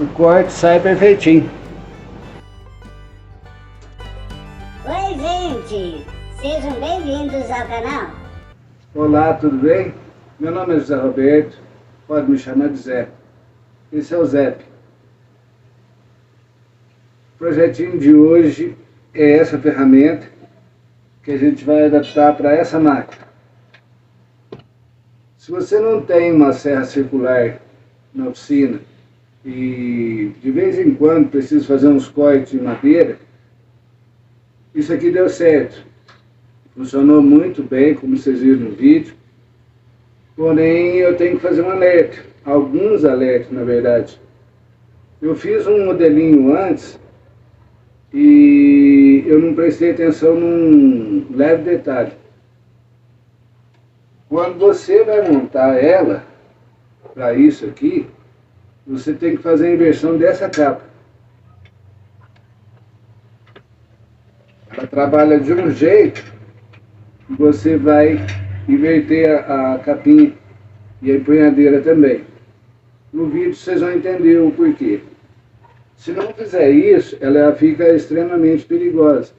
o corte sai perfeitinho. Oi, gente! Sejam bem-vindos ao canal. Olá, tudo bem? Meu nome é José Roberto, pode me chamar de Zé. Esse é o Zep. O projetinho de hoje é essa ferramenta que a gente vai adaptar para essa máquina. Se você não tem uma serra circular na oficina e de vez em quando precisa fazer uns cortes em madeira, isso aqui deu certo. Funcionou muito bem, como vocês viram no vídeo. Porém, eu tenho que fazer um alerta. Alguns alertas, na verdade. Eu fiz um modelinho antes e eu não prestei atenção num leve detalhe. Quando você vai montar ela, para isso aqui, você tem que fazer a inversão dessa capa. Ela trabalha de um jeito e você vai inverter a capinha e a empunhadeira também. No vídeo vocês vão entender o porquê. Se não fizer isso, ela fica extremamente perigosa.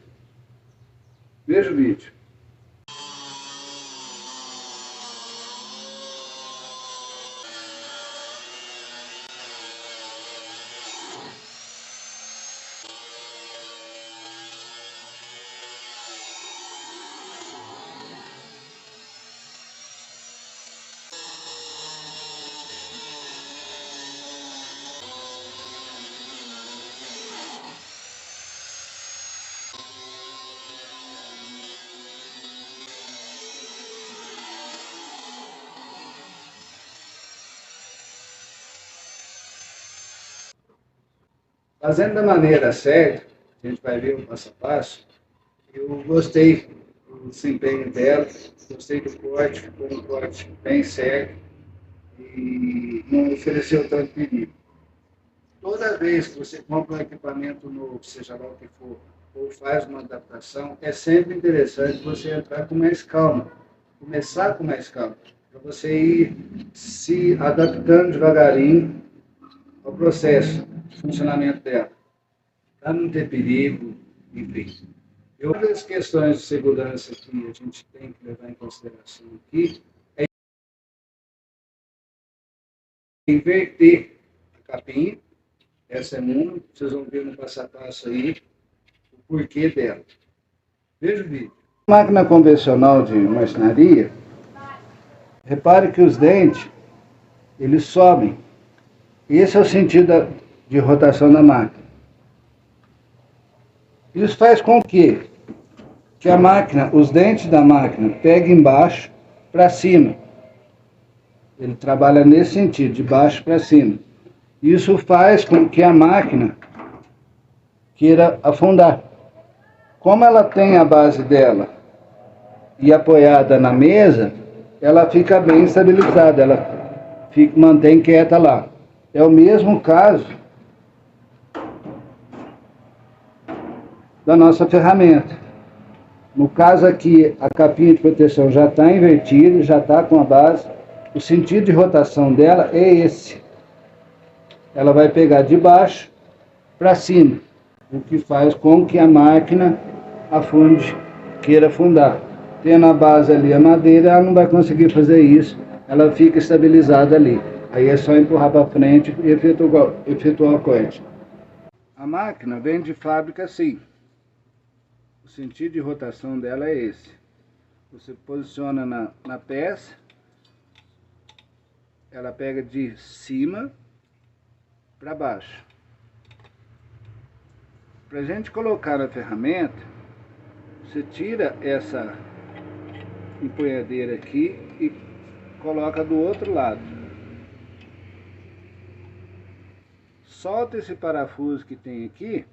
Veja o vídeo. Fazendo da maneira certa, a gente vai ver o passo a passo. Eu gostei do desempenho dela, gostei do corte, ficou um corte bem certo e não ofereceu tanto perigo. Toda vez que você compra um equipamento novo, seja lá o que for, ou faz uma adaptação, é sempre interessante você entrar com mais calma, começar com mais calma, para você ir se adaptando devagarinho ao processo de funcionamento dela, para não ter perigo, enfim. Outras questões de segurança que a gente tem que levar em consideração aqui é inverter a capinha. Essa é uma, vocês vão ver no passo a passo aí o porquê dela. Veja o vídeo. Máquina convencional de marcenaria, repare que os dentes, eles sobem. Esse é o sentido de rotação da máquina. Isso faz com que a máquina, os dentes da máquina peguem embaixo para cima. Ele trabalha nesse sentido, de baixo para cima. Isso faz com que a máquina queira afundar. Como ela tem a base dela e apoiada na mesa, ela fica bem estabilizada, ela mantém quieta lá. É o mesmo caso da nossa ferramenta. No caso aqui, a capinha de proteção já está invertida, já está com a base. O sentido de rotação dela é esse. Ela vai pegar de baixo para cima, o que faz com que a máquina afunde, queira afundar. Tendo a base ali a madeira, ela não vai conseguir fazer isso, ela fica estabilizada ali. Aí é só empurrar para frente e efetuar o corte. A máquina vem de fábrica assim. O sentido de rotação dela é esse. Você posiciona na peça, ela pega de cima para baixo. Para a gente colocar na ferramenta, você tira essa empunhadeira aqui e coloca do outro lado. Solta esse parafuso que tem aqui,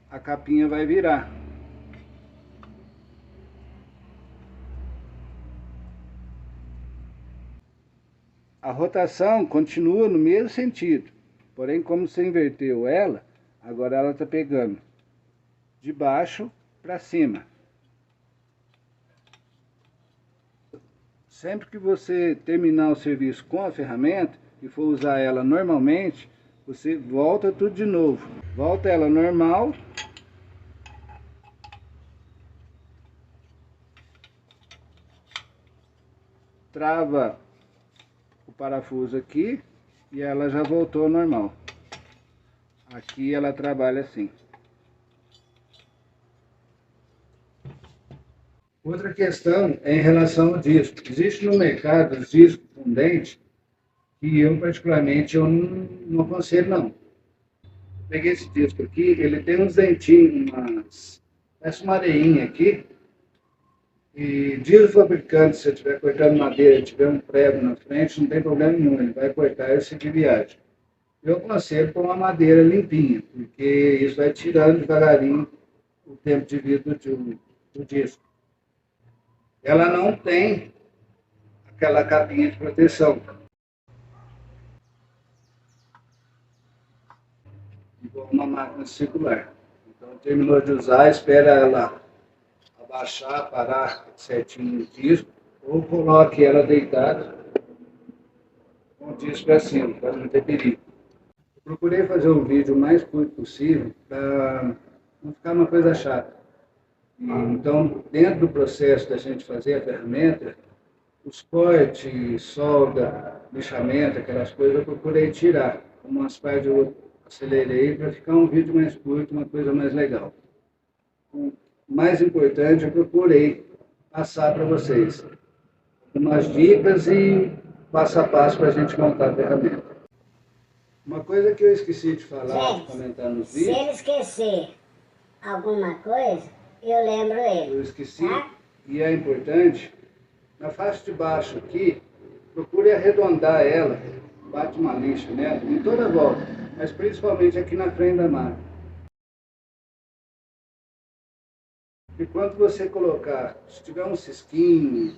a capinha vai virar. A rotação continua no mesmo sentido, porém como você inverteu ela, agora ela está pegando de baixo para cima. Sempre que você terminar o serviço com a ferramenta, e for usar ela normalmente, você volta tudo de novo. Volta ela normal. Trava o parafuso aqui e ela já voltou ao normal. Aqui ela trabalha assim. Outra questão é em relação ao disco. Existe no mercado os discos fundentes que eu particularmente eu não aconselho não. Peguei esse disco aqui, ele tem uns dentinhos, parece uma areinha aqui. E diz o fabricante, se você estiver cortando madeira e tiver um prego na frente, não tem problema nenhum, ele vai cortar e seguir viagem. Eu aconselho com uma madeira limpinha, porque isso vai tirando devagarinho o tempo de vida do disco. Ela não tem aquela capinha de proteção. Igual uma máquina circular. Então, terminou de usar, espera ela abaixar, parar certinho o disco, ou coloque ela deitada com o disco para cima, para não ter perigo. Eu procurei fazer um vídeo o mais curto possível para não ficar uma coisa chata. Então, dentro do processo da gente fazer a ferramenta, os cortes, solda, lixamento, aquelas coisas, eu procurei tirar. Umas partes eu acelerei para ficar um vídeo mais curto, uma coisa mais legal. O mais importante, eu procurei passar para vocês umas dicas e passo a passo para a gente montar a ferramenta. Uma coisa que eu esqueci de falar, de comentar nos vídeos... Se ele esquecer alguma coisa, eu lembro ele. Eu esqueci, e é importante, na faixa de baixo aqui, procure arredondar ela, bate uma lixa nela, em toda a volta, mas principalmente aqui na frente da máquina. E quando você colocar, se tiver um cisquinho,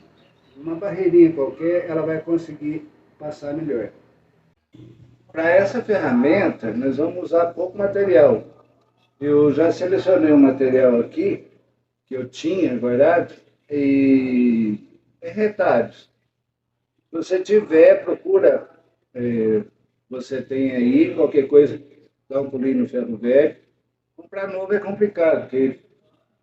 uma barreirinha qualquer, ela vai conseguir passar melhor. Para essa ferramenta, nós vamos usar pouco material. Eu já selecionei um material aqui, que eu tinha guardado, e retalhos. Se você tiver, procura, você tem aí, qualquer coisa, dá um pulinho no ferro velho. Comprar novo é complicado, porque,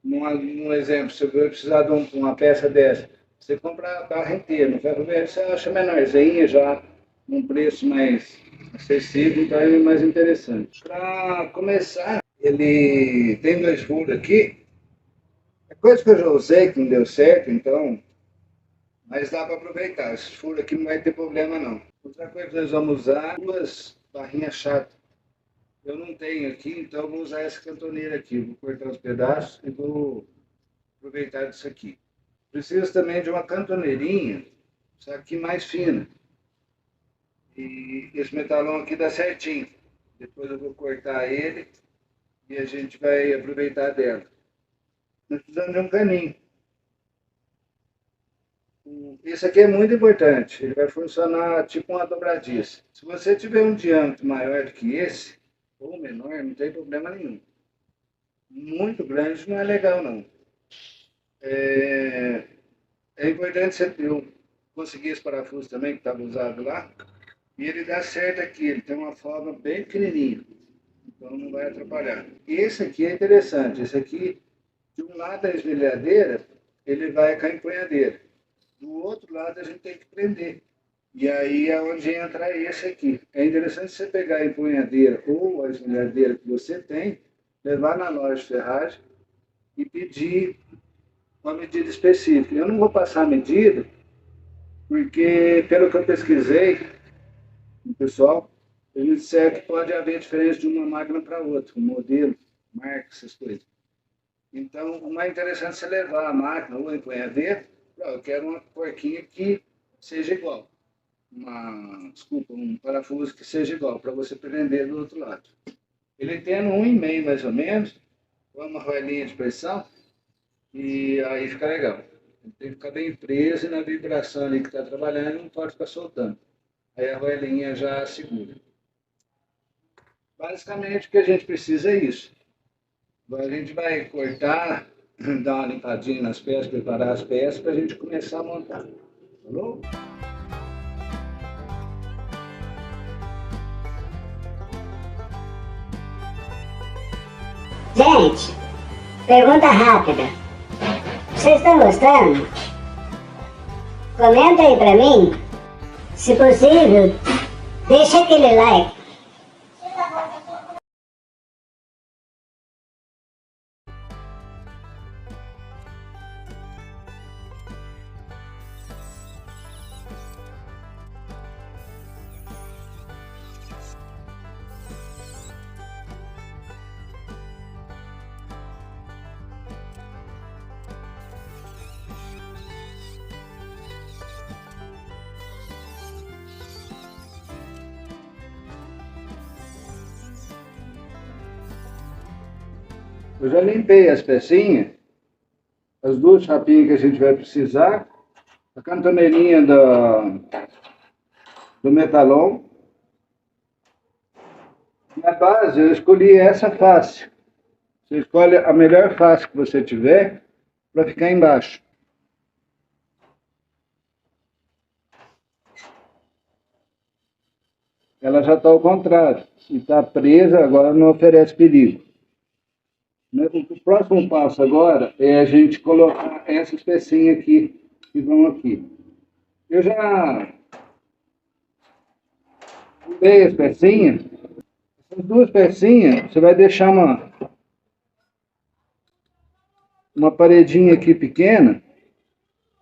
num exemplo, se eu precisar de uma peça dessa, você compra a barra inteira, no ferro velho você acha menorzinha, já num preço mais acessível, então é mais interessante. Para começar, ele tem 2 furos aqui, é coisa que eu já usei, que não deu certo, então, mas dá para aproveitar. Esse furo aqui não vai ter problema não. Outra coisa que nós vamos usar, 2 barrinhas chatas. Eu não tenho aqui, então eu vou usar essa cantoneira aqui. Vou cortar os pedaços e vou aproveitar disso aqui. Preciso também de uma cantoneirinha, só que mais fina. E esse metalão aqui dá certinho. Depois eu vou cortar ele e a gente vai aproveitar dela. Nós precisamos de um caninho. Esse aqui é muito importante. Ele vai funcionar tipo uma dobradiça. Se você tiver um diâmetro maior do que esse, ou menor, não tem problema nenhum. Muito grande não é legal, não. É importante você conseguir esse parafuso também, que estava usado lá. E ele dá certo aqui, ele tem uma forma bem pequenininha. Então não vai atrapalhar. Esse aqui é interessante. Esse aqui, de um lado da esmerilhadeira, ele vai com a empunhadeira. Do outro lado a gente tem que prender. E aí é onde entra esse aqui. É interessante você pegar a empunhadeira ou a esmerilhadeira que você tem, levar na loja de ferragem e pedir uma medida específica. Eu não vou passar a medida, porque pelo que eu pesquisei, o pessoal, eles disseram que pode haver diferença de uma máquina para outra, um modelo, marca, essas coisas. Então, o mais interessante é você levar a máquina ou a empunhadeira, eu quero uma porquinha que seja igual. Um parafuso que seja igual, para você prender do outro lado. Ele tendo 1,5 mais ou menos, com uma roelinha de pressão, e aí fica legal. Ele tem que ficar bem preso e na vibração ali que está trabalhando, não pode ficar soltando. Aí a roelinha já segura. Basicamente o que a gente precisa é isso. Agora a gente vai cortar, dar uma limpadinha nas peças, preparar as peças para a gente começar a montar. Falou? Gente, pergunta rápida. Vocês estão gostando? Comenta aí pra mim. Se possível, deixa aquele like. Eu já limpei as pecinhas, as duas chapinhas que a gente vai precisar, a cantoneirinha do metalon. Na base eu escolhi essa face. Você escolhe a melhor face que você tiver para ficar embaixo. Ela já está ao contrário. Se está presa, agora não oferece perigo. O próximo passo agora é a gente colocar essas pecinhas aqui, que vão aqui. Eu já pulei as pecinhas. Essas duas pecinhas, você vai deixar uma paredinha aqui pequena,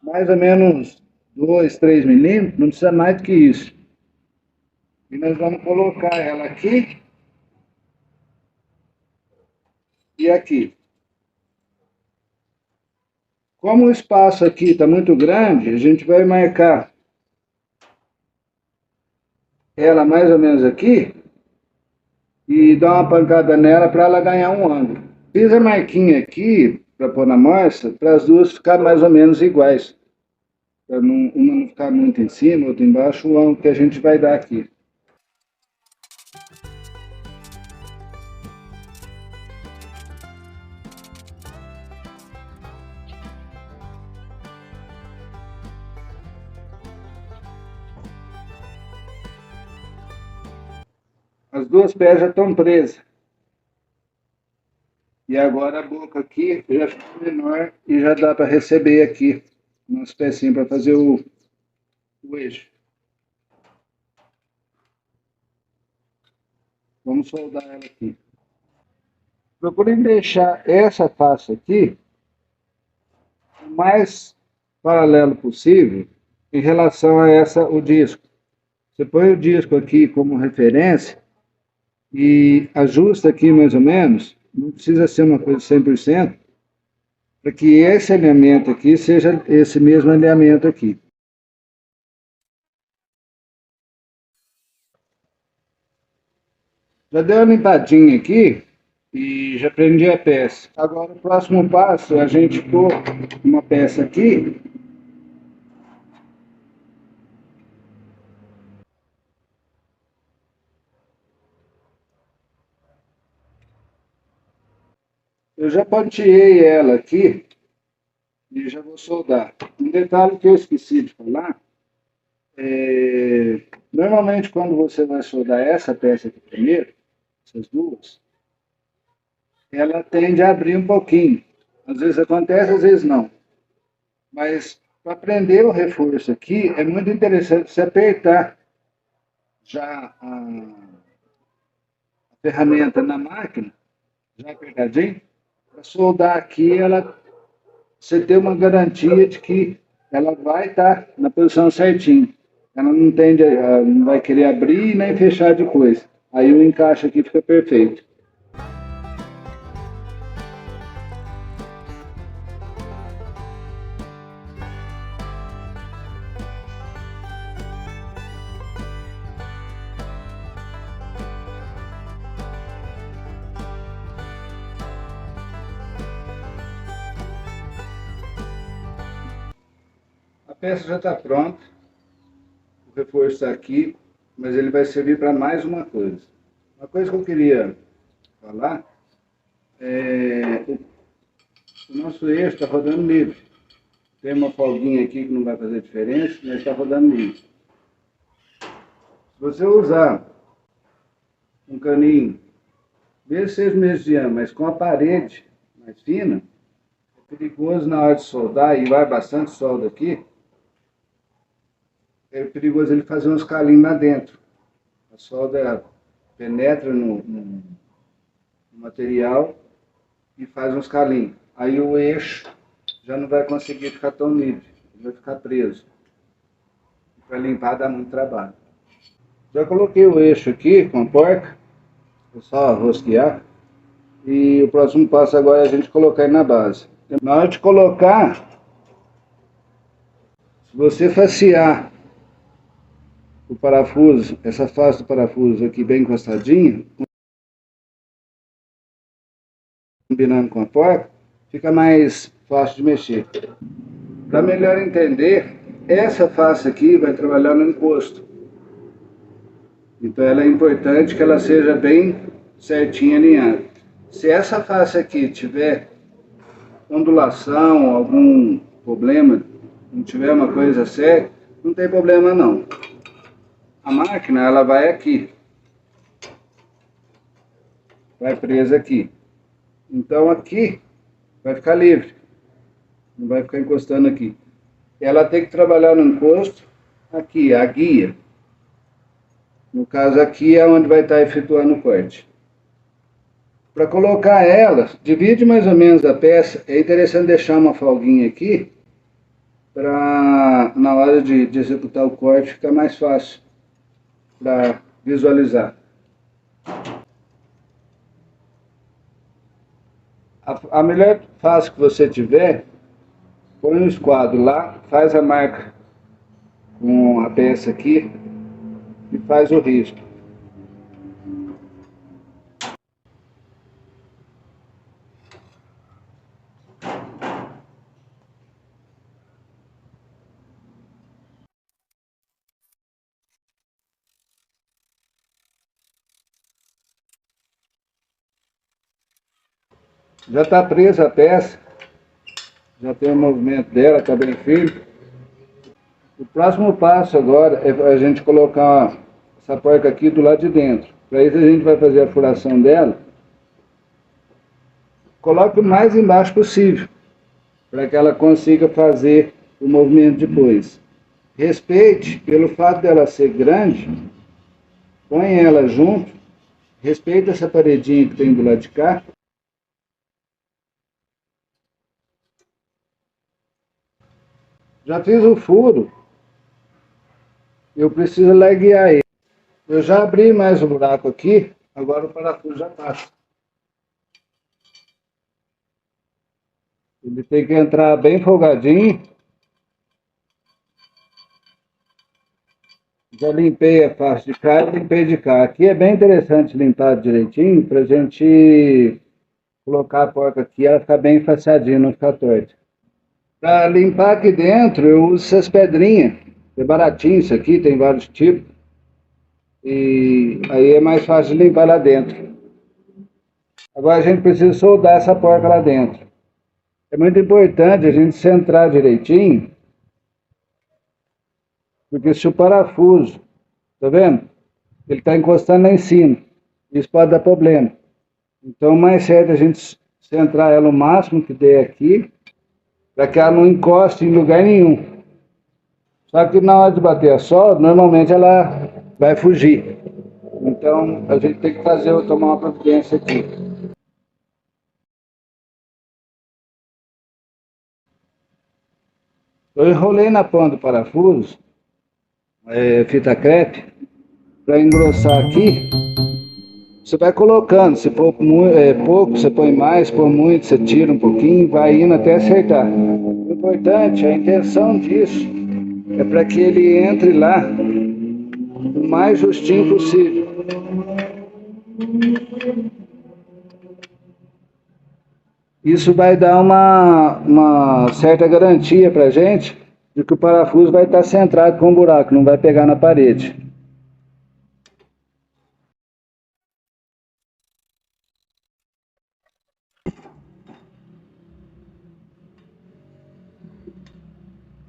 mais ou menos 2, 3 milímetros, não precisa mais do que isso. E nós vamos colocar ela aqui e aqui. Como o espaço aqui está muito grande, a gente vai marcar ela mais ou menos aqui e dar uma pancada nela para ela ganhar um ângulo. Fiz a marquinha aqui para pôr na morsa, para as duas ficarem mais ou menos iguais. Para uma não ficar muito em cima, outra embaixo, o ângulo que a gente vai dar aqui. As duas pés já estão presas. E agora a boca aqui já ficou menor e já dá para receber aqui umas pecinhas para fazer o eixo. Vamos soldar ela aqui. Procurem deixar essa face aqui o mais paralelo possível em relação a o disco. Você põe o disco aqui como referência e ajusta aqui mais ou menos, não precisa ser uma coisa 100%, para que esse alinhamento aqui seja esse mesmo alinhamento aqui. Já deu uma limpadinha aqui e já prendi a peça. Agora o próximo passo é a gente pôr uma peça aqui. Eu já ponteei ela aqui e já vou soldar. Um detalhe que eu esqueci de falar, normalmente quando você vai soldar essa peça aqui primeiro, essas duas, ela tende a abrir um pouquinho. Às vezes acontece, às vezes não. Mas para prender o reforço aqui, é muito interessante você apertar já a ferramenta na máquina, já apertadinho, para soldar aqui, você ter uma garantia de que ela vai estar na posição certinha. Ela não vai querer abrir nem fechar depois. Aí o encaixe aqui fica perfeito. A peça já está pronta, o reforço está aqui, mas ele vai servir para mais uma coisa. Uma coisa que eu queria falar o nosso eixo está rodando livre. Tem uma folguinha aqui que não vai fazer diferença, mas está rodando livre. Se você usar um caninho mesmo que seja mediano, mas com a parede mais fina, é perigoso na hora de soldar, e vai bastante solda aqui, é perigoso ele fazer uns calinhos lá dentro. A solda penetra no material e faz uns calinhos. Aí o eixo já não vai conseguir ficar tão livre, vai ficar preso. Para limpar dá muito trabalho. Já coloquei o eixo aqui com a porca, vou só rosquear. E o próximo passo agora é a gente colocar ele na base. Na hora de colocar, se você facear o parafuso, essa face do parafuso aqui bem encostadinha, combinando com a porca, fica mais fácil de mexer. Para melhor entender, essa face aqui vai trabalhar no encosto. Então ela é importante que ela seja bem certinha, alinhada. Se essa face aqui tiver ondulação, algum problema, não tiver uma coisa séria, não tem problema não. A máquina, ela vai aqui. Vai presa aqui. Então aqui vai ficar livre. Não vai ficar encostando aqui. Ela tem que trabalhar no encosto aqui, a guia. No caso aqui é onde vai estar efetuando o corte. Para colocar ela, divide mais ou menos a peça. É interessante deixar uma folguinha aqui, para na hora de executar o corte ficar mais fácil para visualizar. A melhor face que você tiver, põe um esquadro lá, faz a marca com a peça aqui e faz o risco. Já está presa a peça, já tem o movimento dela, está bem firme. O próximo passo agora é a gente colocar essa porca aqui do lado de dentro. Para isso a gente vai fazer a furação dela. Coloque o mais embaixo possível, para que ela consiga fazer o movimento depois. Respeite, pelo fato dela ser grande, põe ela junto, respeita essa paredinha que tem do lado de cá. Já fiz o furo, eu preciso larguear ele. Eu já abri mais o buraco aqui, agora o parafuso já passa. Ele tem que entrar bem folgadinho. Já limpei a parte de cá e limpei de cá. Aqui é bem interessante limpar direitinho para a gente colocar a porca aqui, ela ficar bem enfaixadinha, não ficar torta. Para limpar aqui dentro, eu uso essas pedrinhas. É baratinho isso aqui, tem vários tipos. E aí é mais fácil de limpar lá dentro. Agora a gente precisa soldar essa porca lá dentro. É muito importante a gente centrar direitinho. Porque se o parafuso, tá vendo? Ele está encostando lá em cima. Isso pode dar problema. Então o mais certo é a gente centrar ela o máximo que der aqui, para que ela não encoste em lugar nenhum. Só que na hora de bater a solda, normalmente ela vai fugir. Então a gente tem que tomar uma providência aqui. Eu enrolei na ponta do parafuso, fita crepe, para engrossar aqui. Você vai colocando, se for pouco, você põe mais, se for muito, você tira um pouquinho, vai indo até acertar. O importante, a intenção disso, é para que ele entre lá o mais justinho possível. Isso vai dar uma certa garantia para a gente de que o parafuso vai estar centrado com o buraco, não vai pegar na parede.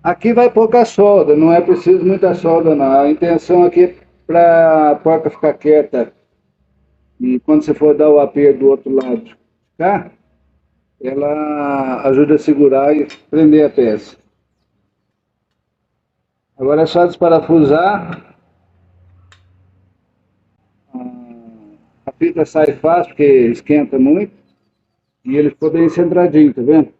Aqui vai pouca solda, não é preciso muita solda não. A intenção aqui é para a porca ficar quieta E quando você for dar o aperto do outro lado de cá, ela ajuda a segurar e prender a peça. Agora é só desparafusar. A fita sai fácil porque esquenta muito. E ele ficou bem centradinho, tá vendo?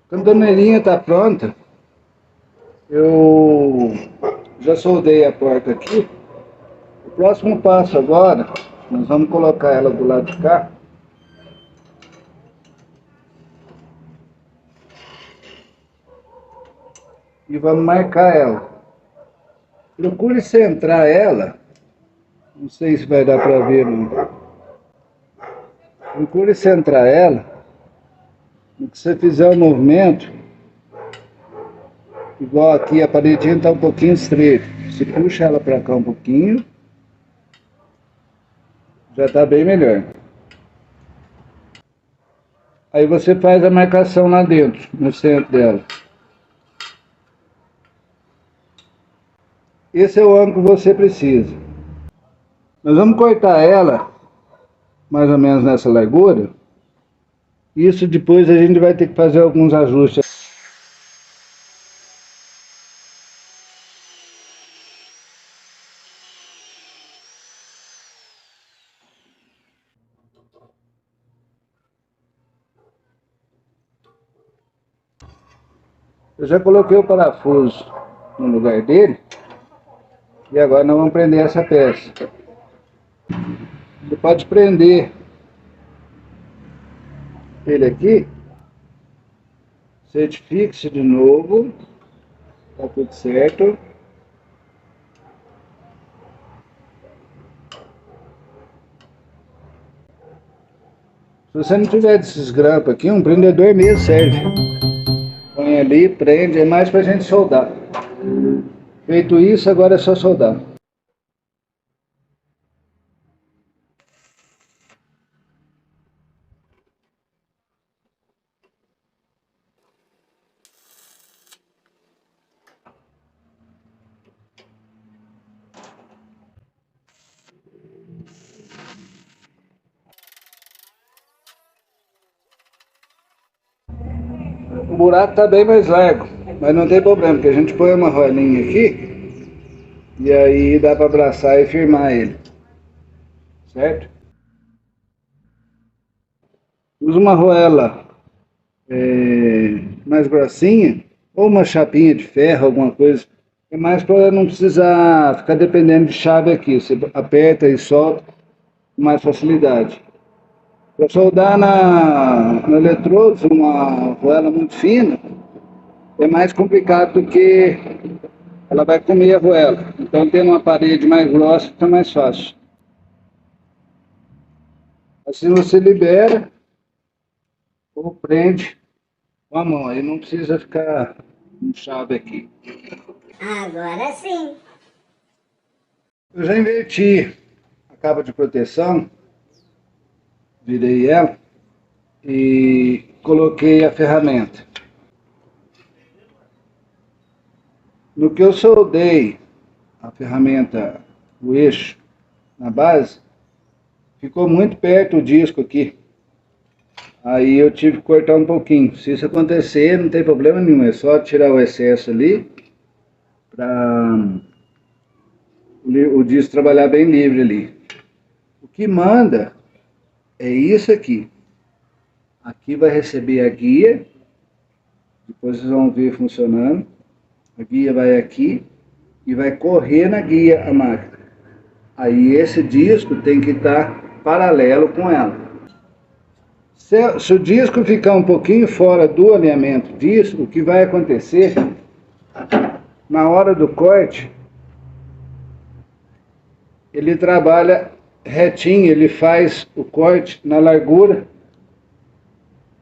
Quando a torneirinha está pronta, eu já soldei a porta aqui. O próximo passo agora, nós vamos colocar ela do lado de cá. E vamos marcar ela. Procure centrar ela. Não sei se vai dar para ver, não. Procure centrar ela. No que você fizer o movimento, igual aqui, a paredinha está um pouquinho estreita. Você puxa ela para cá um pouquinho, já está bem melhor. Aí você faz a marcação lá dentro, no centro dela. Esse é o ângulo que você precisa. Nós vamos cortar ela, mais ou menos nessa largura. Isso depois a gente vai ter que fazer alguns ajustes. Eu já coloquei o parafuso no lugar dele. E agora nós vamos prender essa peça. Você pode prender ele aqui. Certifique-se de novo. Tá tudo certo. Se você não tiver desses grampos aqui, um prendedor mesmo serve. Põe ali, prende, é mais pra gente soldar. Feito isso, agora é só soldar. O buraco está bem mais largo, mas não tem problema, porque a gente põe uma rolinha aqui e aí dá para abraçar e firmar ele, certo? Usa uma roela mais grossinha ou uma chapinha de ferro, alguma coisa, é mais para não precisar ficar dependendo de chave aqui, você aperta e solta com mais facilidade. Para soldar no eletrodo, uma roela muito fina, é mais complicado do que ela vai comer a roela. Então, tendo uma parede mais grossa, fica mais fácil. Assim você libera ou prende com a mão. Aí não precisa ficar com chave aqui. Agora sim. Eu já inverti a capa de proteção. Virei ela e coloquei a ferramenta. No que eu soldei a ferramenta, o eixo, na base, ficou muito perto o disco aqui. Aí eu tive que cortar um pouquinho. Se isso acontecer, não tem problema nenhum, é só tirar o excesso ali, para o disco trabalhar bem livre ali. O que manda é isso aqui. Aqui vai receber a guia. Depois vocês vão ver funcionando. A guia vai aqui e vai correr na guia a máquina. Aí esse disco tem que estar paralelo com ela. Se o disco ficar um pouquinho fora do alinhamento disso, o que vai acontecer na hora do corte, ele trabalha retinho, ele faz o corte na largura,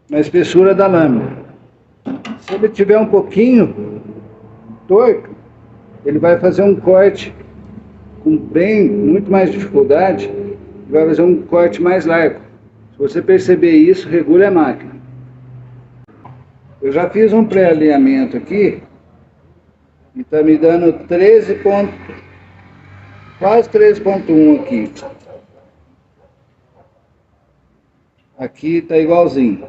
na espessura da lâmina. Se ele tiver um pouquinho torto, ele vai fazer um corte com muito mais dificuldade, e vai fazer um corte mais largo. Se você perceber isso, regule a máquina. Eu já fiz um pré-alinhamento aqui, e está me dando 13 quase 3.1 aqui. Aqui tá igualzinho.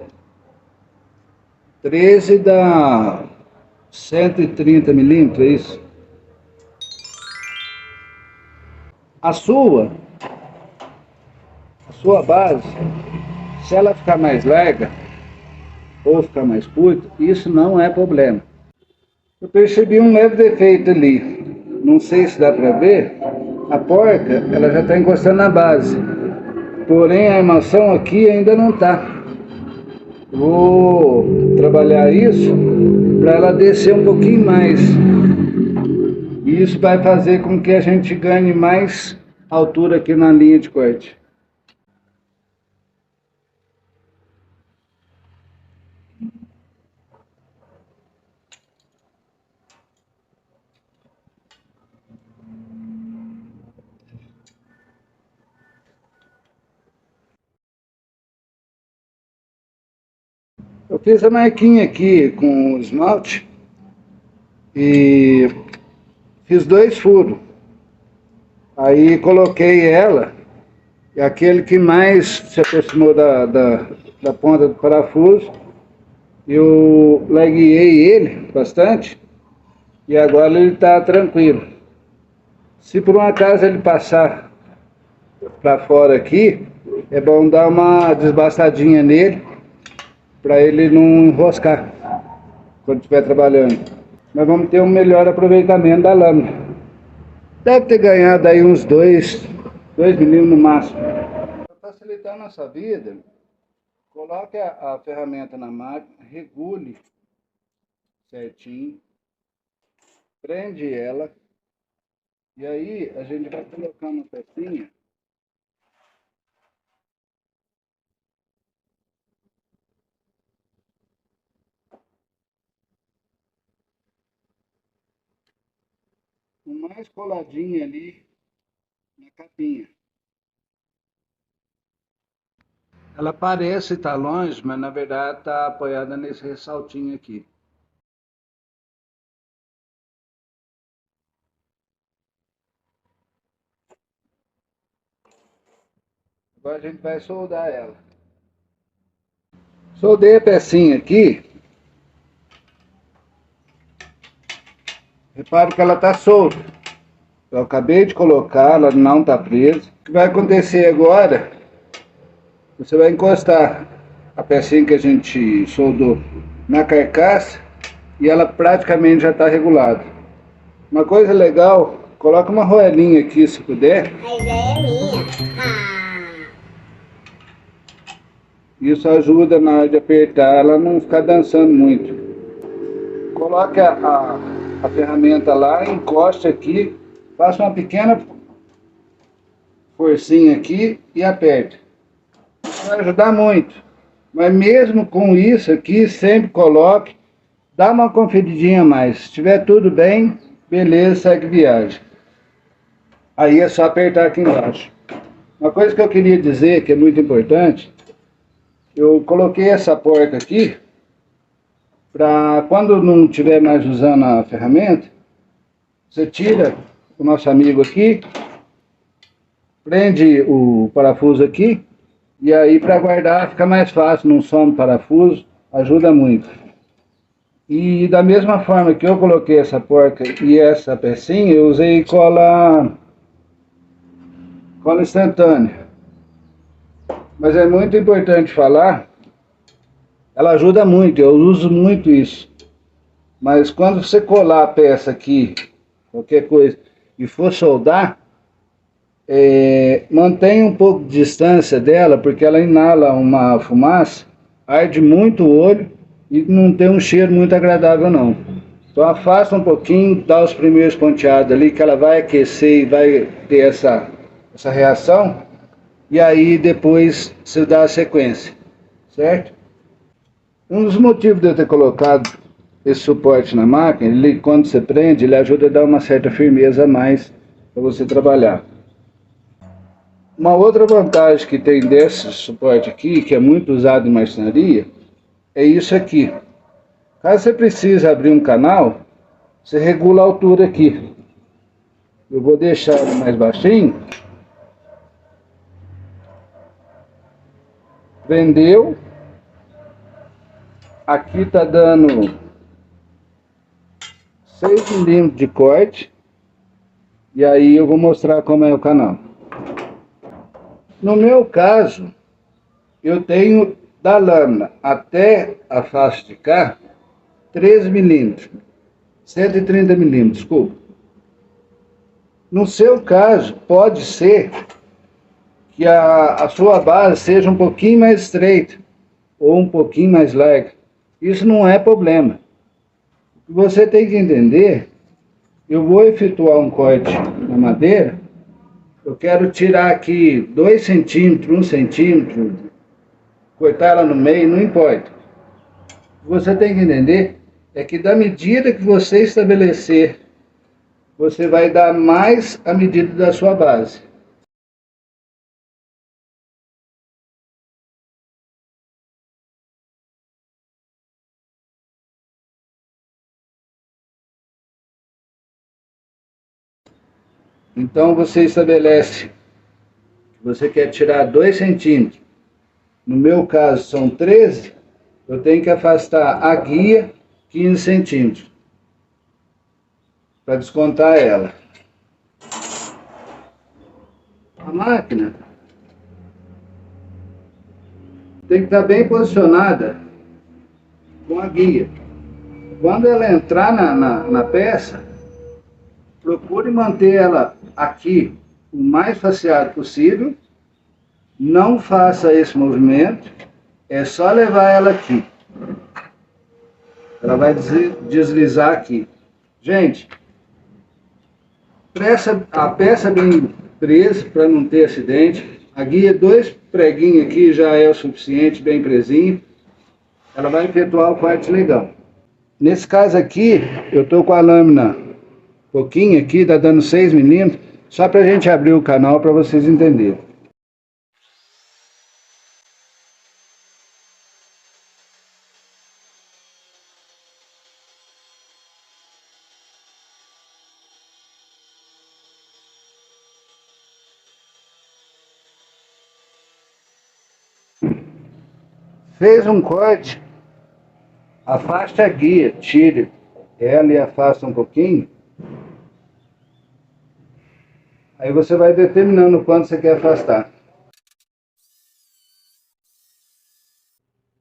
13 dá 130 milímetros, é isso? A sua base, se ela ficar mais larga ou ficar mais curta, isso não é problema. Eu percebi um leve defeito ali. Não sei se dá para ver. A porca, ela já está encostando na base. Porém, a armação aqui ainda não está. Vou trabalhar isso para ela descer um pouquinho mais. E isso vai fazer com que a gente ganhe mais altura aqui na linha de corte. Eu fiz a marquinha aqui com o esmalte e fiz 2 furos. Aí coloquei ela, e aquele que mais se aproximou da ponta do parafuso, eu larguei ele bastante e agora ele está tranquilo. Se por um acaso ele passar para fora aqui, é bom dar uma desbastadinha nele para ele não enroscar quando estiver trabalhando. Nós vamos ter um melhor aproveitamento da lâmina. Deve ter ganhado aí uns 2 milímetros no máximo. Para facilitar a nossa vida, coloque a ferramenta na máquina, regule certinho, prende ela, e aí a gente vai colocar uma pecinha mais coladinha ali na capinha. Ela parece estar longe, mas na verdade está apoiada nesse ressaltinho aqui. Agora a gente vai soldar ela. Soldei a pecinha aqui. Repare que ela está solta. Eu acabei de colocar, ela não está presa. O que vai acontecer agora? Você vai encostar a pecinha que a gente soldou na carcaça e ela praticamente já está regulada. Uma coisa legal, coloca uma roelinha aqui se puder. A ideia é minha. Isso ajuda na hora de apertar, ela não ficar dançando muito. Coloque a ferramenta lá, encoste aqui, faça uma pequena forcinha aqui e aperte. Vai ajudar muito. Mas mesmo com isso aqui, sempre coloque, dá uma conferidinha a mais. Se estiver tudo bem, beleza, segue viagem. Aí é só apertar aqui embaixo. Uma coisa que eu queria dizer, que é muito importante, eu coloquei essa porca aqui, para quando não estiver mais usando a ferramenta, você tira o nosso amigo aqui, prende o parafuso aqui, e aí para guardar fica mais fácil, não some o parafuso, ajuda muito. E da mesma forma que eu coloquei essa porca e essa pecinha, eu usei cola instantânea. Mas é muito importante falar, ela ajuda muito, eu uso muito isso. Mas quando você colar a peça aqui, qualquer coisa, e for soldar, mantenha um pouco de distância dela, porque ela inala uma fumaça, arde muito o olho e não tem um cheiro muito agradável não. Então afasta um pouquinho, dá os primeiros ponteados ali, que ela vai aquecer e vai ter essa reação, e aí depois você dá a sequência, certo? Um dos motivos de eu ter colocado esse suporte na máquina, ele, quando você prende, ele ajuda a dar uma certa firmeza a mais para você trabalhar. Uma outra vantagem que tem desse suporte aqui, que é muito usado em marcenaria, é isso aqui. Caso você precise abrir um canal, você regula a altura aqui. Eu vou deixar ele mais baixinho. Prendeu. Aqui tá dando 6 milímetros de corte. E aí eu vou mostrar como é o canal. No meu caso, eu tenho da lâmina até a face de cá 13 milímetros. 130 milímetros, desculpa. No seu caso, pode ser que a sua base seja um pouquinho mais estreita ou um pouquinho mais larga. Isso não é problema. O que você tem que entender, eu vou efetuar um corte na madeira, eu quero tirar aqui 2 centímetros, 1 centímetro, cortar ela no meio, não importa. O que você tem que entender é que da medida que você estabelecer, você vai dar mais a medida da sua base. Então você estabelece que você quer tirar 2 centímetros. No meu caso são 13, eu tenho que afastar a guia 15 centímetros para descontar ela. A máquina tem que estar bem posicionada com a guia. Quando ela entrar na peça, procure manter ela aqui o mais faceado possível. Não faça esse movimento, é só levar ela aqui. Ela vai deslizar aqui. Gente, a peça bem presa para não ter acidente. A guia, 2 preguinhos aqui já é o suficiente, bem presinho. Ela vai efetuar o corte legal. Nesse caso aqui, eu estou com a lâmina pouquinho aqui, tá dando 6 milímetros, só para a gente abrir o canal para vocês entenderem. Fez um corte, afaste a guia, tire ela e afasta um pouquinho. Aí você vai determinando o quanto você quer afastar.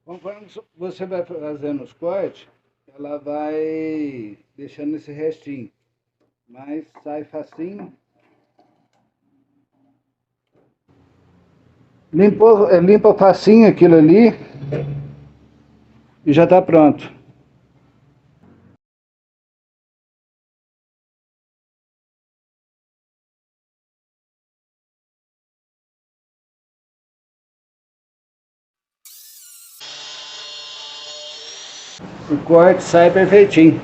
Conforme você vai fazendo os cortes, ela vai deixando esse restinho. Mas sai facinho. Limpa facinho aquilo ali e já está pronto. O corte sai perfeitinho.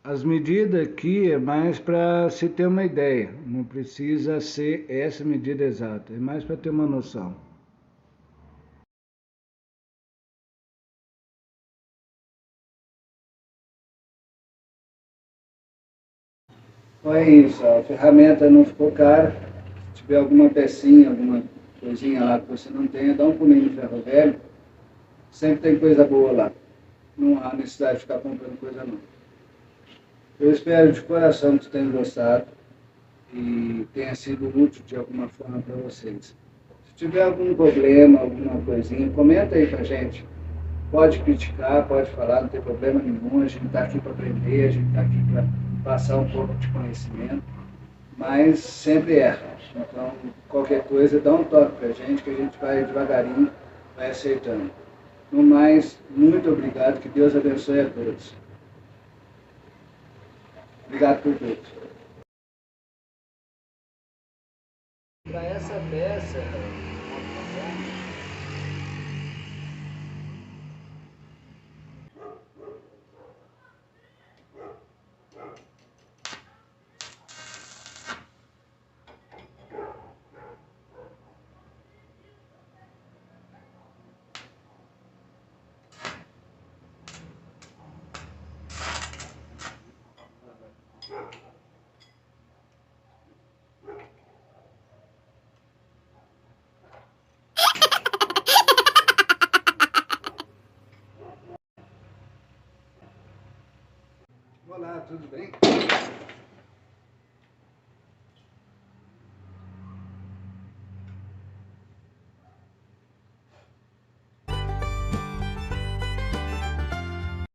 As medidas aqui é mais para se ter uma ideia. Não precisa ser essa medida exata. É mais para ter uma noção. Então é isso. A ferramenta não ficou cara. Se tiver alguma pecinha, alguma coisinha lá que você não tenha, dá um pulinho no ferro velho. Sempre tem coisa boa lá. Não há necessidade de ficar comprando coisa nova. Eu espero de coração que tenham gostado e tenha sido útil de alguma forma para vocês. Se tiver algum problema, alguma coisinha, comenta aí pra gente. Pode criticar, pode falar, não tem problema nenhum. A gente está aqui para aprender, a gente está aqui para passar um pouco de conhecimento, mas sempre erra. Então, qualquer coisa, dá um toque pra gente que a gente vai devagarinho, vai acertando. No mais, muito obrigado, que Deus abençoe a todos. Obrigado por tudo. Para essa peça, Olá, tudo bem?